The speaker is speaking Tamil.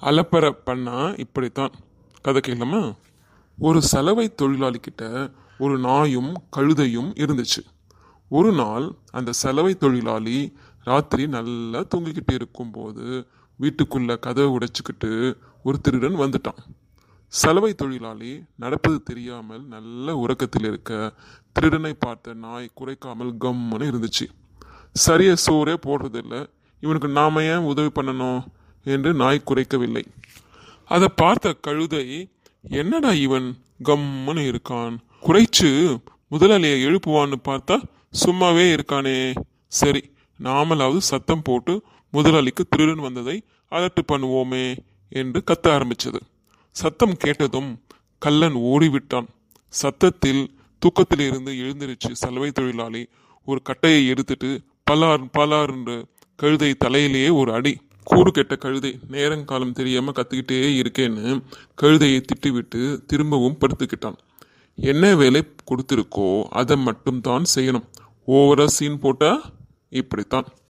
அலப்பறை பண்ணா இப்படித்தான். கதை கேட்கலாமா? ஒரு சலவை தொழிலாளி கிட்ட ஒரு நாயும் கழுதையும் இருந்துச்சு. ஒரு நாள் அந்த சலவை தொழிலாளி ராத்திரி நல்லா தூங்கிக்கிட்டு இருக்கும்போது வீட்டுக்குள்ள கதவை உடைச்சுக்கிட்டு ஒரு திருடன் வந்துட்டான். சலவை தொழிலாளி நடப்பது தெரியாமல் நல்ல உறக்கத்தில் இருக்க திருடனை பார்த்த நாய் குறைக்காமல் கம்முன்னு இருந்துச்சு. சரியா சோறே போடுறதில்ல, இவனுக்கு நாம ஏன் உதவி பண்ணணும் என்று நாய் குறைக்கவில்லை. அதை பார்த்த கழுதை, என்னடா இவன் கம்முன்னு இருக்கான், குறைச்சு முதலாளியை எழுப்புவான்னு பார்த்தா சும்மாவே இருக்கானே, சரி நாமளாவது சத்தம் போட்டு முதலாளிக்கு திருடன் வந்ததை அலர்ட் பண்ணுவோமே என்று கத்த ஆரம்பிச்சது. சத்தம் கேட்டதும் கள்ளன் ஓடிவிட்டான். சத்தத்தில் தூக்கத்திலிருந்து எழுந்திருச்சு சலவை தொழிலாளி ஒரு கட்டையை எடுத்துட்டு பலார் பலார் என்று கழுதை தலையிலேயே ஒரு அடி. கூடு கெட்ட கழுதை, நேரங்காலம் தெரியாம கத்துக்கிட்டே இருக்கேன்னு கழுதையை திட்டிவிட்டு திரும்பவும் படுத்துக்கிட்டான். என்ன வேலை கொடுத்துருக்கோ அதை மட்டும் தான் செய்யணும். ஓவரா சீன் போட்டா இப்படித்தான்.